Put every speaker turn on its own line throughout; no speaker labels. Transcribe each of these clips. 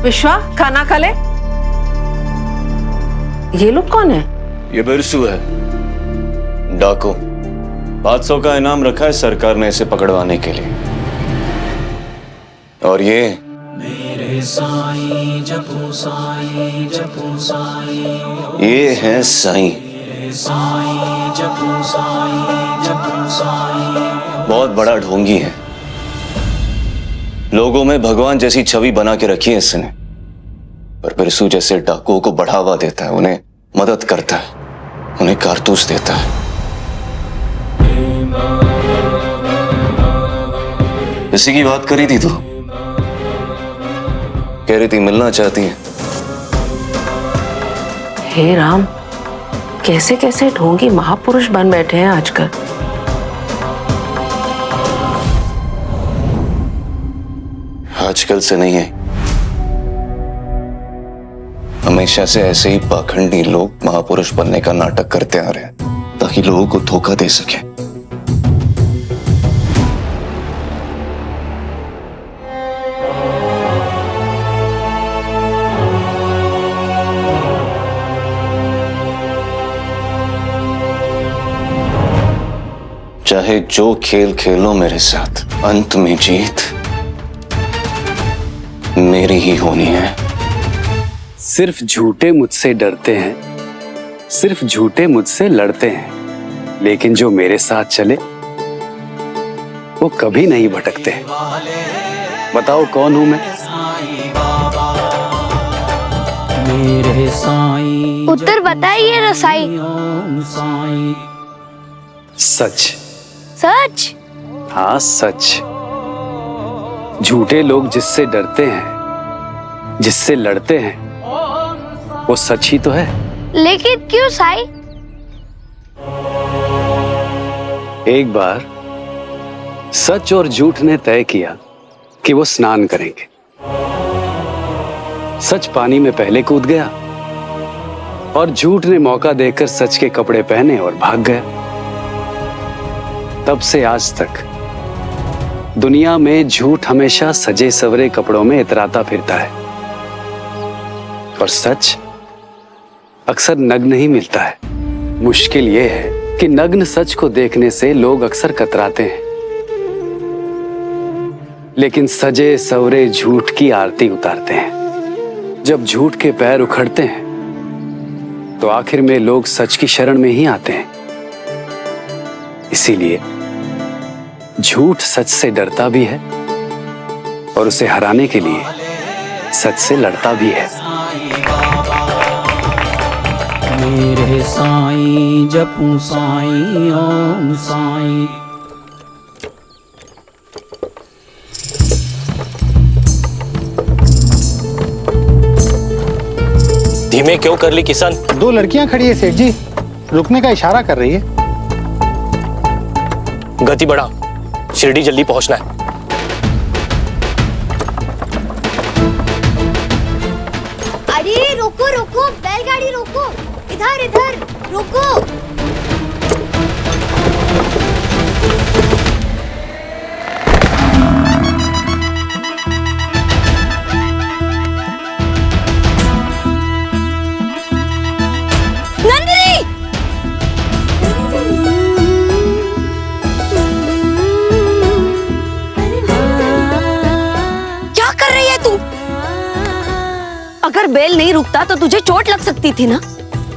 विश्वा, खाना खा ले। ये लोग कौन है?
ये बिरसू है, डाकू। 500 का इनाम रखा है सरकार ने इसे पकड़वाने के लिए। और ये
मेरे साईं जपू साईं जपू साईं,
ये है साईं।
मेरे साईं जपू साईं जपू साईं।
बहुत बड़ा ढोंगी है, लोगों में भगवान जैसी छवि बना के रखी है इसने। पर बिरसू जैसे डाकुओं को बढ़ावा देता है, उन्हें मदद करता है, उन्हें कारतूस देता है। इसी की बात करी थी तू, कह रही थी मिलना चाहती है।
हे राम, कैसे कैसे ढोंगी महापुरुष बन बैठे हैं आजकल।
आजकल से नहीं है, हमेशा से ऐसे ही पाखंडी लोग महापुरुष बनने का नाटक करते आ रहे हैं ताकि लोगों को धोखा दे सके। चाहे जो खेल खेलो मेरे साथ, अंत में जीत मेरी ही होनी है।
सिर्फ झूठे मुझसे डरते हैं, सिर्फ झूठे मुझसे लड़ते हैं, लेकिन जो मेरे साथ चले वो कभी नहीं भटकते। बताओ कौन हूं मैं?
मेरे साईं
उत्तर बताइए रसाई।
साईं।
सच।
सच?
हाँ सच। झूठे लोग जिससे डरते हैं, जिससे लड़ते हैं, वो सच ही तो है।
लेकिन क्यों साई?
एक बार सच और झूठ ने तय किया कि वो स्नान करेंगे। सच पानी में पहले कूद गया और झूठ ने मौका देकर सच के कपड़े पहने और भाग गया। तब से आज तक दुनिया में झूठ हमेशा सजे सवरे कपड़ों में इतराता फिरता है और सच अक्सर नग्न ही मिलता है। मुश्किल यह है कि नग्न सच को देखने से लोग अक्सर कतराते हैं, लेकिन सजे सवरे झूठ की आरती उतारते हैं। जब झूठ के पैर उखड़ते हैं तो आखिर में लोग सच की शरण में ही आते हैं। इसीलिए झूठ सच से डरता भी है और उसे हराने के लिए सच से लड़ता भी है।
मेरे साईं जपू साईं ओम साईं।
धीमे क्यों कर ली किसान?
2 लड़कियां खड़ी है सेठ जी, रुकने का इशारा कर रही है।
गति बढ़ा, शिरडी जल्दी पहुंचना है।
अरे रोको रोको, बैलगाड़ी रोको, इधर इधर रोको। नंदिनी! क्या कर रही है तू? अगर बैल नहीं रुकता तो तुझे चोट लग सकती थी ना।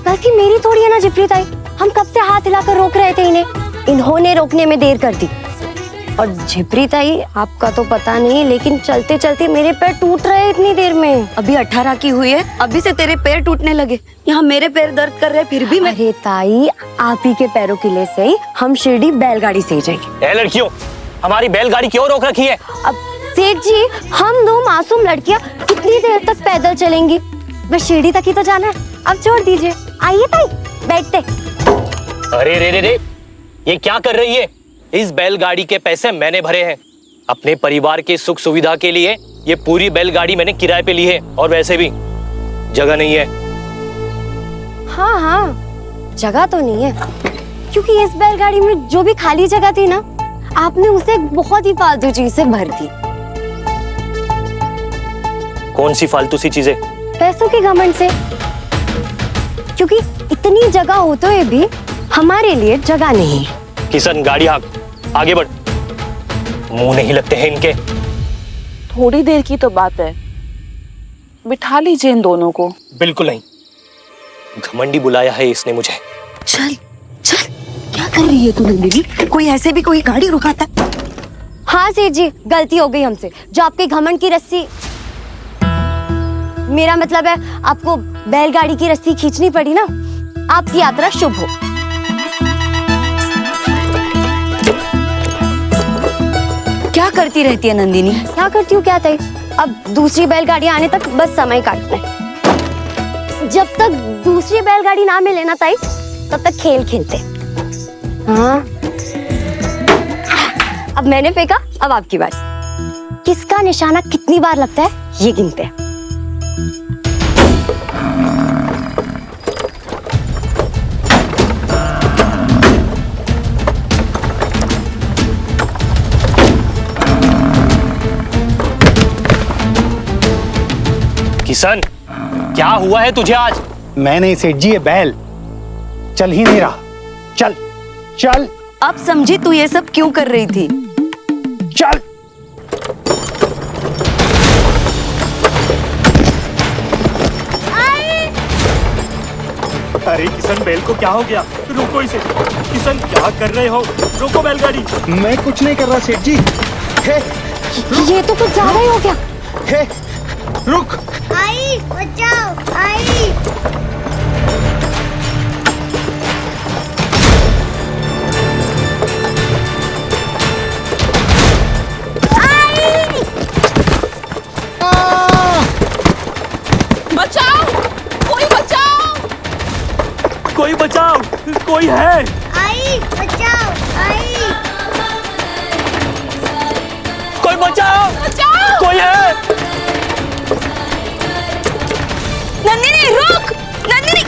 गलती मेरी थोड़ी है ना जिप्री ताई, हम कब से हाथ हिलाकर रोक रहे थे इन्हें, इन्होंने रोकने में देर कर दी। और झिपरी ताई आपका तो पता नहीं, लेकिन चलते चलते मेरे पैर टूट रहे हैं इतनी देर में।
अभी 18 की हुई है, अभी से तेरे पैर टूटने लगे। यहाँ मेरे पैर दर्द कर रहे फिर भी मैं।
अरे ताई, आप ही के पैरों के लिए से ही हम शिरडी बैलगाड़ी से जाएंगे।
ए लड़कियों, हमारी बैलगाड़ी क्यों रोक रखी है?
अब सेठ जी, हम 2 मासूम लड़कियाँ कितनी देर तक पैदल चलेंगी? बस शिरडी तक ही तो जाना है, अब छोड़ दीजिए। आइए ताई, बैठते।
अरे रे रे रे, ये क्या कर रही है? इस बैलगाड़ी के पैसे मैंने भरे हैं। अपने परिवार के सुख सुविधा के लिए ये पूरी बैलगाड़ी मैंने किराए पे ली है, और वैसे भी जगह नहीं है।
हाँ हाँ, जगह तो नहीं है, क्योंकि इस बैलगाड़ी में जो भी खाली जगह थी ना, आपने उसे एक बहुत ही फालतू चीज से भर दी।
कौन सी फालतू सी चीजें?
पैसों के घमंड से, क्योंकि इतनी जगह होते हुए भी हमारे लिए जगह नहीं है।
किशन गाड़ी हाँक, आगे बढ़। मुंह नहीं लगते हैं इनके।
थोड़ी देर की तो बात है, बिठा लीजिए इन दोनों को।
बिल्कुल नहीं, घमंडी बुलाया है इसने मुझे।
चल चल, क्या कर रही है तू नंदिनी? कोई ऐसे भी कोई गाड़ी रुकाता है?
हाँ सेठ जी, गलती हो गई हमसे। जो आपके घमंड की रस्सी, मेरा मतलब है आपको बैलगाड़ी की रस्सी खींचनी पड़ी ना। आपकी यात्रा शुभ हो।
क्या करती रहती है नंदिनी?
क्या करती हूँ क्या तय? अब दूसरी बैलगाड़ी आने तक बस समय काटना है। जब तक दूसरी बैलगाड़ी ना मिले ना ताई, तब तक खेल खेलते। हाँ, अब मैंने फेंका, अब आपकी बारी। किसका निशाना कितनी बार लगता है ये गिनते हैं।
किशन, क्या हुआ है तुझे आज?
मैं नहीं सेठ जी, ये बैल चल ही नहीं रहा। चल चल
अब समझी तू ये सब क्यों कर रही थी?
चल।
अरे किशन, बैल को क्या हो गया? रोको इसे। किशन, क्या कर रहे हो? रोको बैलगाड़ी।
मैं कुछ नहीं कर रहा सेठ जी। हे,
ये तो कुछ ज्यादा ही हो गया।
हे, रुक।
आई बचाओ, आई।
बचाओ, कोई बचाओ।
कोई बचाओ, कोई है?
आई बचाओ, आई।
कोई बचाओ,
बचाओ।
कोई है?
नंदिनी रुक, नंदिनी।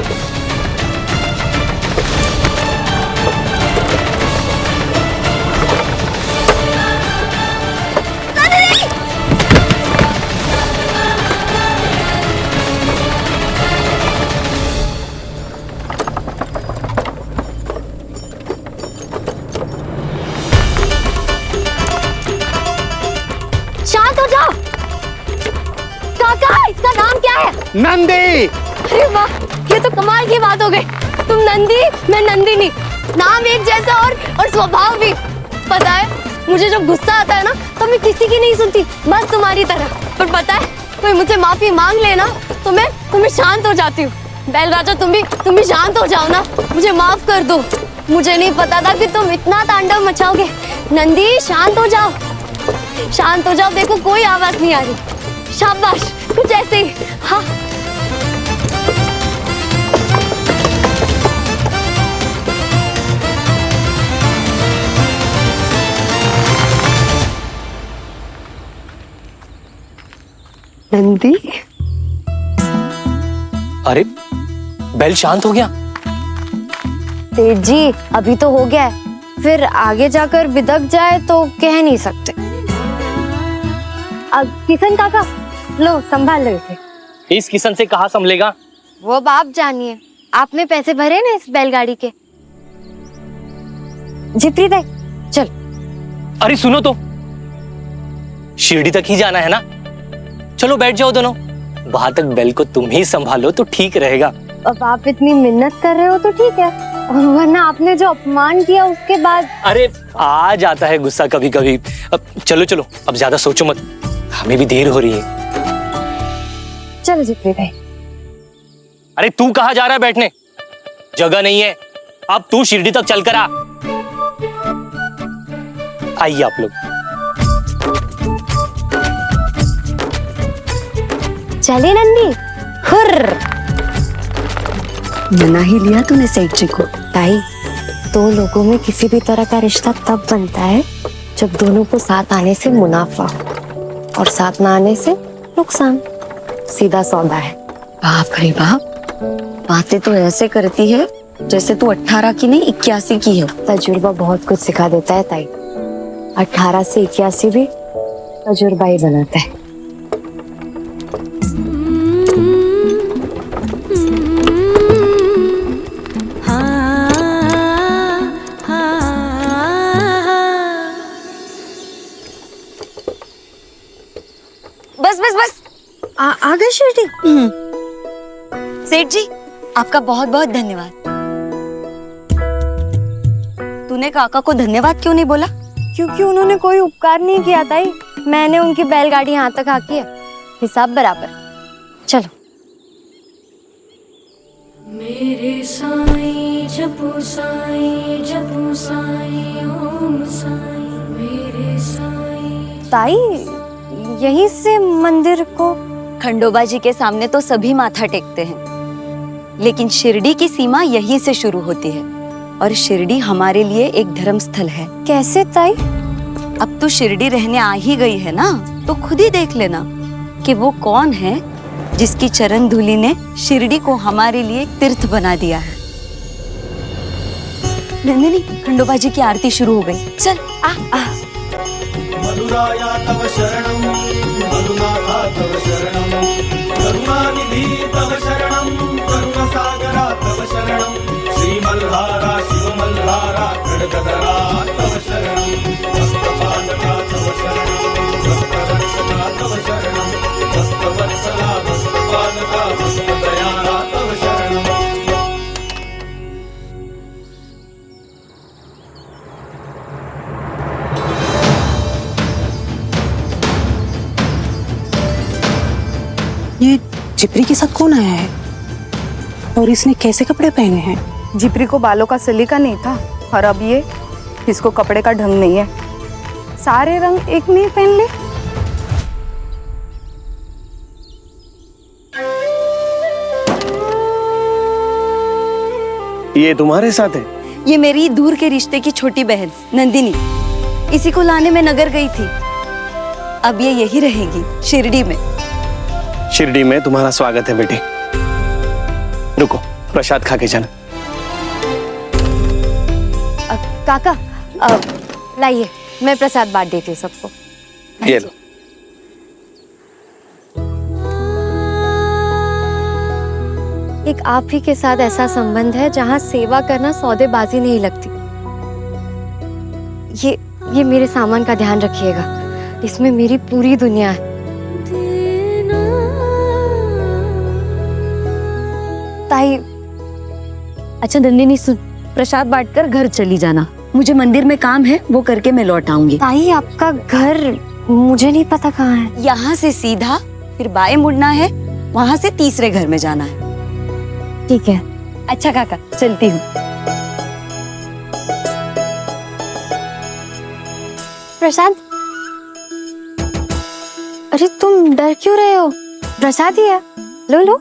शांत हो जाओ। काका, इसका नाम क्या है?
नंदी।
अरे वाह, ये तो कमाल की बात हो गई। तुम नंदी, मैं नंदिनी। नाम एक जैसा और स्वभाव भी। पता है, मुझे जब गुस्सा आता है ना, तो मैं किसी की नहीं सुनती, बस तुम्हारी तरह। पर पता है, कोई मुझसे माफी मांग लेना तो मैं शांत हो जाती हूँ। बैल राजा, तुम भी शांत हो जाओ ना, मुझे माफ कर दो। मुझे नहीं पता था कि तुम इतना तांडव मचाओगे। नंदी, शांत हो जाओ, शांत हो जाओ। देखो, कोई आवाज नहीं आ रही। शाबाश, कुछ ऐसे ही। हाँ, नंदी।
अरे, बैल शांत हो गया?
सेठ जी, अभी तो हो गया है, फिर आगे जाकर बिदक जाए तो कह नहीं सकते। अब किशन काका, लो संभाल लो इसे।
इस किशन से कहाँ संभलेगा?
वो अब आप जानिए। आपने पैसे भरे ना इस बैलगाड़ी के। जिप्री दे, चल।
अरे सुनो तो, शिरडी तक ही जाना है ना? चलो बैठ जाओ दोनों, वहां तक बैल को तुम ही संभालो तो ठीक रहेगा।
अब आप इतनी मिन्नत कर रहे हो तो ठीक है, वरना आपने जो अपमान किया उसके बाद।
अरे आ जाता है गुस्सा कभी कभी। अब चलो चलो, अब ज्यादा सोचो मत, हमें भी देर हो रही है।
चलो जिप्री भाई।
अरे तू कहाँ जा रहा है बैठने? जगह नहीं है। अब तू शिरडी तक चल कर आ। आइए आप लोग।
चले नंदी, हुर्र।
मना ही लिया तूने सेठ जी को।
ताई, दो लोगों में किसी भी तरह का रिश्ता तब बनता है जब दोनों को साथ आने से मुनाफा और साथ ना आने से नुकसान। सीधा सौदा है।
बाप रे बाप, बातें तो ऐसे करती है जैसे तू 18 की नहीं 81 की है।
तजुर्बा बहुत कुछ सिखा देता है ताई। 18 से 81 भी तजुर्बा ही बनाता है। है शिरडी? सेठ जी, आपका बहुत बहुत धन्यवाद। तूने काका को धन्यवाद क्यों नहीं बोला? क्योंकि उन्होंने कोई उपकार नहीं किया ताई। मैंने उनकी बैलगाड़ी यहाँ तक आकी है, हिसाब बराबर। चलो।
मेरे साईं जपो साईं जपो साईं ओम साईं मेरे साईं।
ताई, यहीं से मंदिर को? खंडोबा जी के सामने तो सभी माथा टेकते हैं, लेकिन शिरडी की सीमा यहीं से शुरू होती है और शिरडी हमारे लिए एक धर्म स्थल है। कैसे ताई? अब तू शिरडी रहने आ ही गई है ना, तो खुद ही देख लेना कि वो कौन है जिसकी चरण धूलि ने शिरडी को हमारे लिए एक तीर्थ बना दिया है। नंदिनी, खंडोबा जी की आरती शुरू हो गई, चल आ।
मधुराया तव शरणं मधुनाथा तव शरणं करुणानिधि तव शरणं करुणसागरा तव शरणं श्रीमल्हारा शिवमल्हारा खड्गधरा तव शरणं भक्तपालका तव शरणं भक्तरक्षका तव शरणं भक्तवत्सला भक्तपालका भक्तदयाला तव शरणं।
ये जिपरी के साथ कौन आया है और इसने कैसे कपड़े पहने हैं?
जिपरी को बालों का सलीका नहीं था और अब ये इसको कपड़े का ढंग नहीं है, सारे रंग एक में ही पहन ले।
ये तुम्हारे साथ है?
ये मेरी दूर के रिश्ते की छोटी बहन नंदिनी, इसी को लाने में नगर गई थी। अब ये यही रहेगी शिरडी में।
शिरडी में तुम्हारा स्वागत है बेटे। रुको, प्रसाद खा के जाना।
काका, लाइए, मैं प्रसाद बांट देती हूँ सबको।
ये लो।
एक आप ही के साथ ऐसा संबंध है जहाँ सेवा करना सौदेबाजी नहीं लगती। ये मेरे सामान का ध्यान रखिएगा, इसमें मेरी पूरी दुनिया है। ताई, अच्छा नंदिनी सुन, प्रसाद बांटकर घर चली जाना, मुझे मंदिर में काम है, वो करके मैं लौट आऊंगी। ताई, आपका घर मुझे नहीं पता कहाँ है। यहाँ से सीधा फिर बाएं मुड़ना है, वहाँ से तीसरे घर में जाना है। ठीक है। अच्छा काका, चलती हूँ। प्रसाद, अरे तुम डर क्यों रहे हो? प्रसाद ही है, लो लो।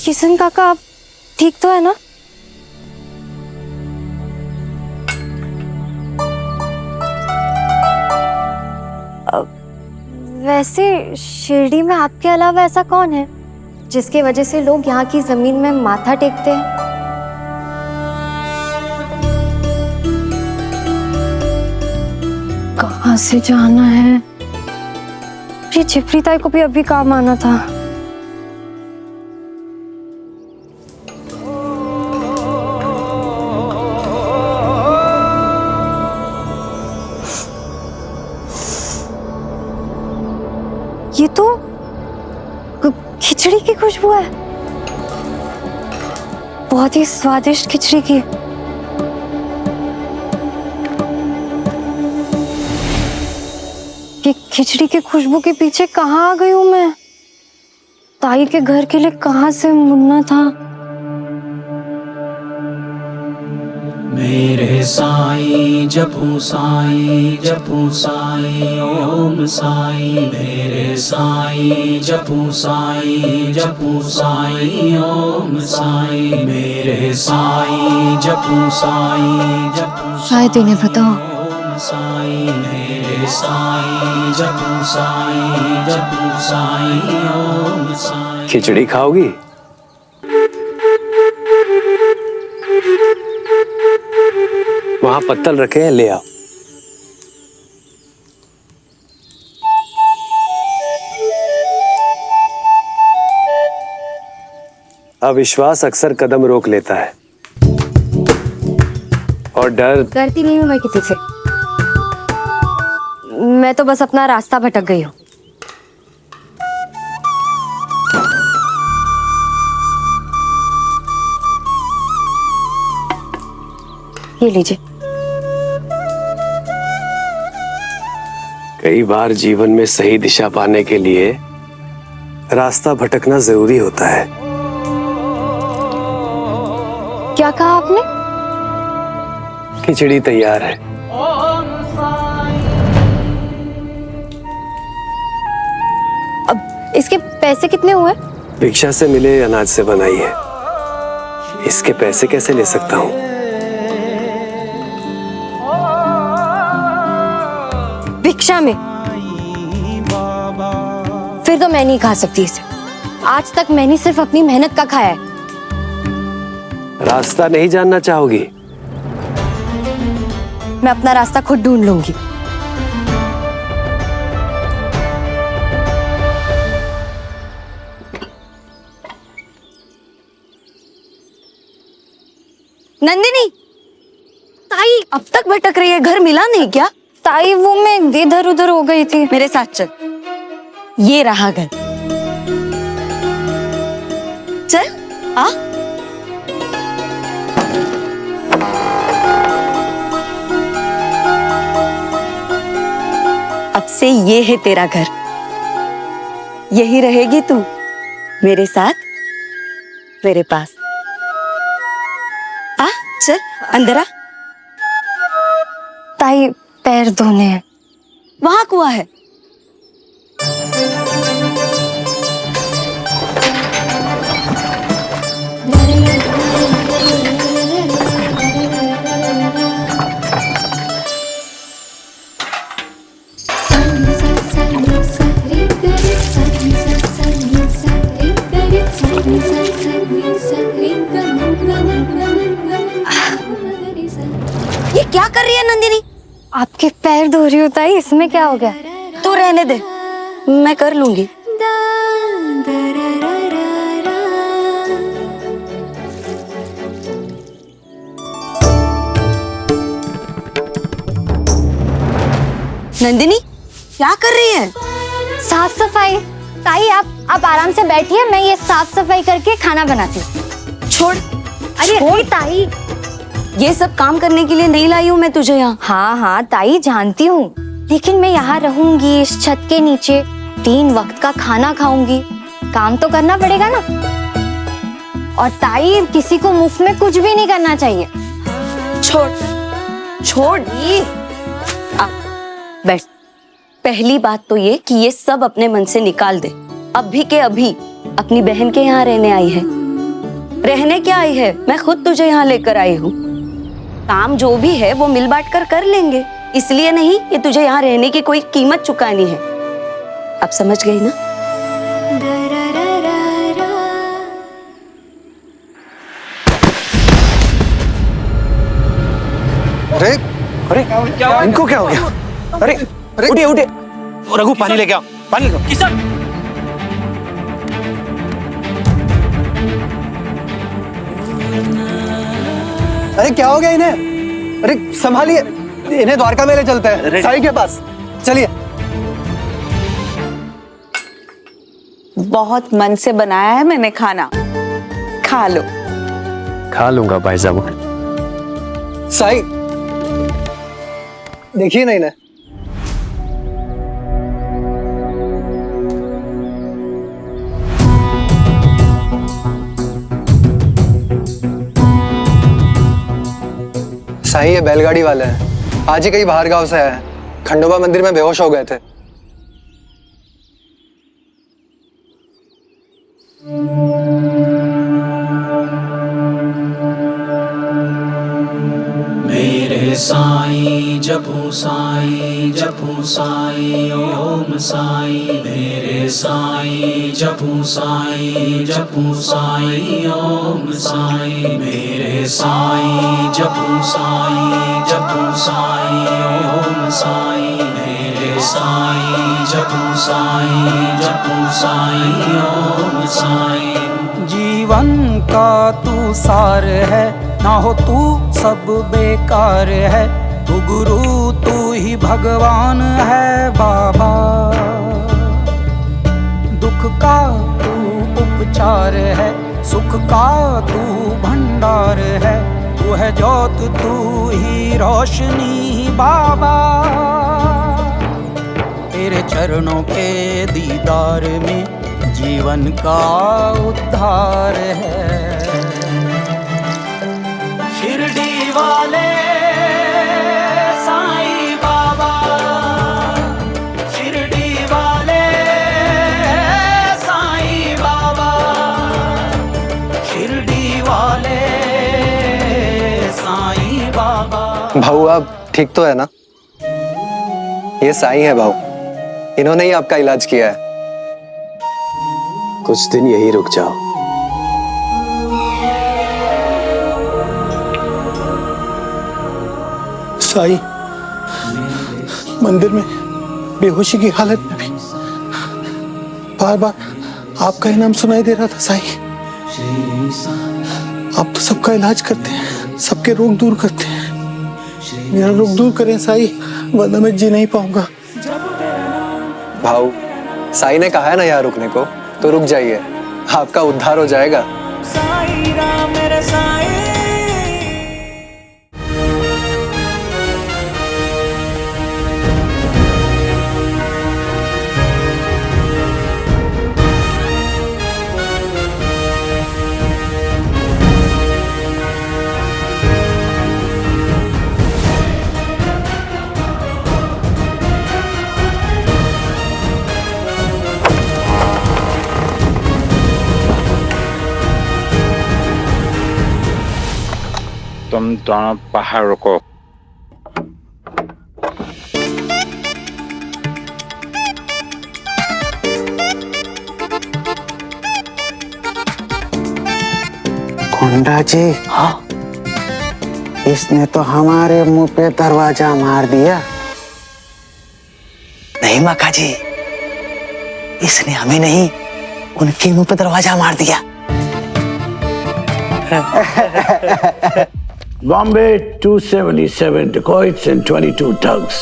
किशन काका, आप ठीक तो है ना? वैसे शिरडी में आपके अलावा ऐसा कौन है जिसकी वजह से लोग यहाँ की जमीन में माथा टेकते हैं? कहाँ से जाना है? ये जिपरी ताई को भी अभी काम आना था। ये तो खिचड़ी की खुशबू है, बहुत ही स्वादिष्ट खिचड़ी की। ये खिचड़ी की खुशबू के पीछे कहाँ आ गई हूँ मैं? ताई के घर के लिए कहाँ से मुड़ना था?
मेरे साईं जपू साईं ओम साईं मेरे साईं जपू साईं ओम साईं मेरे साईं जपू साईं
शायद इन्हें पता हो।
ओम साईं मेरे साईं जपू साईं ओम साईं।
खिचड़ी खाओगी? वहां पत्तल रखे हैं, ले आओ। अविश्वास अक्सर कदम रोक लेता है और डर
करती नहीं हूँ मैं किसी से। मैं तो बस अपना रास्ता भटक गई हूँ। ये लीजिए।
कई बार जीवन में सही दिशा पाने के लिए रास्ता भटकना जरूरी होता है।
क्या कहा आपने?
खिचड़ी तैयार है।
अब इसके पैसे कितने हुए?
भिक्षा से मिले अनाज से बनाई है। इसके पैसे कैसे ले सकता हूँ?
भिक्षा में? फिर तो मैं नहीं खा सकती इसे। आज तक मैंने सिर्फ अपनी मेहनत का खाया है।
रास्ता नहीं जानना चाहोगी?
मैं अपना रास्ता खुद ढूंढ लूंगी।
नंदिनी, ताई अब तक भटक रही है, घर मिला नहीं क्या?
ताई वो मैं इधर उधर हो गई थी।
मेरे साथ चल, ये रहा घर। चल आ। अब से ये है तेरा घर, यही रहेगी तू मेरे साथ, मेरे पास। आ चल अंदर आ।
ताई पैर धोने हैं।
वहां कुआं है। ये क्या कर रही है नंदिनी?
आपके पैर धो रही हो ताई, इसमें क्या हो गया?
तू रहने दे, मैं कर लूंगी। नंदिनी क्या कर रही है?
साफ सफाई। ताई आप आराम से बैठिए, मैं ये साफ सफाई करके खाना बनाती हूँ।
छोड़।
अरे
छोड़।
ताई,
ये सब काम करने के लिए नहीं लाई हूँ मैं तुझे यहाँ।
हाँ हाँ ताई जानती हूँ, लेकिन मैं यहाँ रहूंगी इस छत के नीचे, 3 वक्त का खाना खाऊंगी, काम तो करना पड़ेगा ना। और ताई किसी को मुफ्त में कुछ भी नहीं करना चाहिए।
छोड़ छोड़। आ, बैठ। पहली बात तो ये कि ये सब अपने मन से निकाल दे। अभी के अभी अपनी बहन के यहाँ रहने आई है। रहने क्या आई है, मैं खुद तुझे यहाँ लेकर आई हूँ। काम जो भी है वो मिल बांट कर लेंगे, इसलिए नहीं कि तुझे यहाँ रहने की कोई कीमत चुकानी है। अब समझ गई ना?
अरे अरे इनको क्या हो गया? अरे अरे उठिए उठिए, रघु पानी लेके आओ, पानी लेके आओ।
किशन,
अरे क्या हो गया इन्हें? अरे संभालिए, इन्हें द्वारका मेले चलते हैं, साई के पास। चलिए।
बहुत मन से बनाया है मैंने खाना, खा लो।
खा लूंगा भाई साहब।
साई देखिए ना इन्हें। साई ये बैलगाड़ी वाले हैं, आज ही कहीं बाहर गांव से आए हैं, खंडोबा मंदिर में बेहोश हो गए थे।
मेरे साईं जपू साईं जपू साईं ओम साईं। मेरे साईं जपू साईं जपू साईं ओम साईं। मेरे साईं जपू साईं जपू साईं ओम साईं। मेरे साईं जपू साईं जपू साईं ओम साईं।
जीवन का तू सार है, ना हो तू सब बेकार है।
तू गुरु तू ही भगवान है बाबा, दुख का तू उपचार है, सुख का तू भंडार है, तू है ज्योत तू ही रोशनी बाबा, तेरे चरणों के दीदार में जीवन का उद्धार है। शिरडी वाले साईं बाबा, शिरडी वाले साईं बाबा, शिरडी वाले साईं बाबा।
भाऊ आप ठीक तो है ना? ये साईं है भाऊ, इन्होंने ही आपका इलाज किया है।
कुछ दिन यही रुक जाओ।
साईं मंदिर में बेहोशी की हालत में भी बार बार आपका ही नाम सुनाई दे रहा था। साईं आप तो सबका इलाज करते हैं, सबके रोग दूर करते हैं, मेरा रोग दूर करें साईं, वरना मैं जी नहीं पाऊंगा।
भाऊ साईं ने कहा है ना यहाँ रुकने को, तो रुक जाइए, आपका उद्धार हो जाएगा।
साईं राम मेरे साईं।
तुम दोनों बाहर रुको।
गुंडा जी, हाँ, इसने तो हमारे मुंह पे दरवाजा मार दिया।
नहीं मक्का जी, इसने हमें नहीं, उनके मुंह पे दरवाजा मार दिया।
Bombay 277 dacoits and 22 thugs.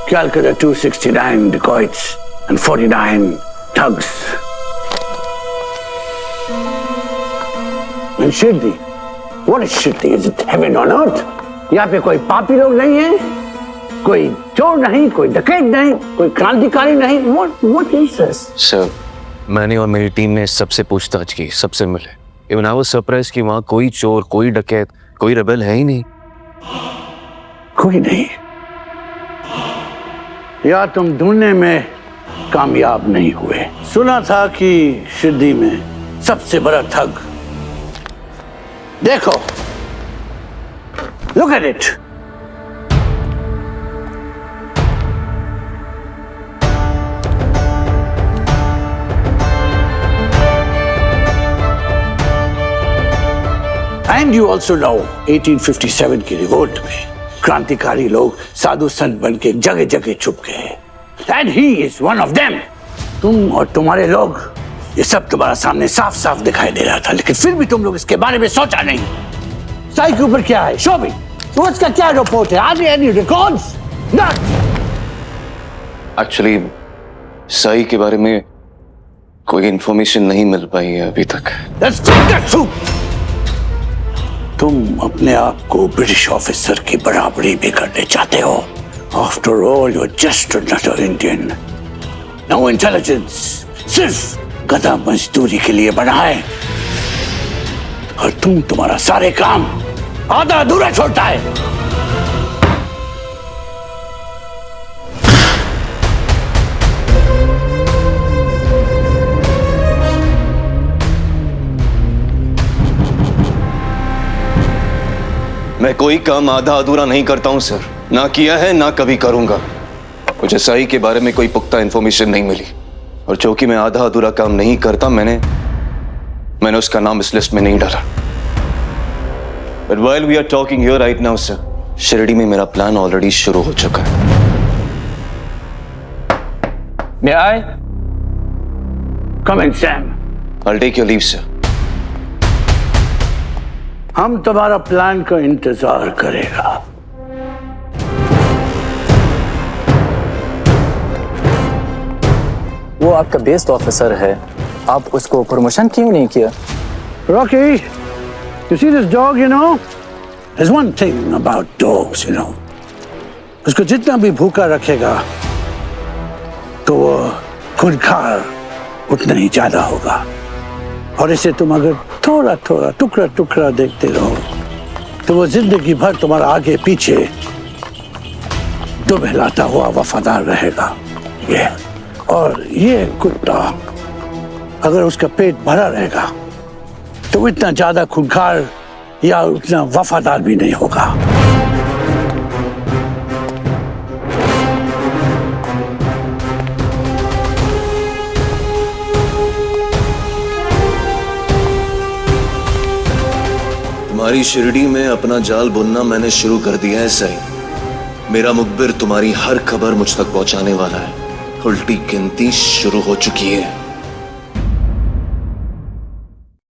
Calcutta 269 dacoits and 49 thugs. And Shirdi, what is Shirdi? Is it heaven on earth? यहाँ पे कोई पापी लोग नहीं है, कोई चोर नहीं, कोई डकैत नहीं, कोई क्रांतिकारी नहीं। What is this?
सर, मैंने और मेरी टीम ने सबसे पूछताछ की, सबसे मिले। Even I was surprised कि वहाँ कोई चोर, कोई डकैत, कोई रेबेल है ही नहीं।
कोई नहीं। या तुम ढूंढने में कामयाब नहीं हुए। सुना था कि शिरडी में सबसे बड़ा ठग। देखो, look at it. And you also know 1857 की रिवोल्ट में क्रांतिकारी लोग साधु संत बन के जगह जगह छुप गए। And he is one of them. तुम और तुम्हारे लोग, ये सब तुम्हारा सामने साफ साफ दिखाई दे रहा था, लेकिन फिर भी तुम लोग इसके बारे में सोचा नहीं। साई के ऊपर क्या है? शो मी। तो उसका क्या रिपोर्ट है? Are there any records? None.
Actually Sai के बारे में कोई इंफॉर्मेशन नहीं मिल पाई है अभी तक।
Let's take that soup. तुम अपने आप को ब्रिटिश ऑफिसर की बराबरी भी करने चाहते हो। After all, you're just another Indian. No intelligence, सिर्फ गधा मजदूरी के लिए बना है। और तुम्हारा सारे काम आधा अधूरा छोड़ता है।
मैं कोई काम आधा अधूरा नहीं करता हूं सर, ना किया है ना कभी करूंगा। मुझे साई के बारे में कोई पुख्ता इंफॉर्मेशन नहीं मिली, और चूंकि मैं आधा अधूरा काम नहीं करता, मैंने उसका नाम इस लिस्ट में नहीं डाला। But while we are talking here right now, sir, Shirdi में मेरा प्लान ऑलरेडी शुरू हो चुका है।
May I? Come in, Sam.
I'll take your leave, sir.
हम तुम्हारा प्लान का इंतजार करेगा।
वो आपका बेस्ट ऑफिसर है, आप उसको प्रमोशन क्यों नहीं किया?
Rocky, you see this dog, you know? There's one thing about dogs, you know. उसको जितना भी भूखा रखेगा तो वो खुदखार उतना ही ज्यादा होगा। और इसे तुम अगर थोड़ा थोड़ा टुकड़ा टुकड़ा देखते रहो तो वो जिंदगी भर तुम्हारा आगे पीछे दुबहलाता हुआ वफादार रहेगा। ये और ये कुत्ता अगर उसका पेट भरा रहेगा तो वो इतना ज्यादा खुदखार या उतना वफादार भी नहीं होगा।
तुम्हारी शिरडी में अपना जाल बुनना मैंने शुरू कर दिया है सही। मेरा मुखबिर तुम्हारी हर खबर मुझ तक पहुंचाने वाला है। उल्टी गिनती शुरू हो चुकी है।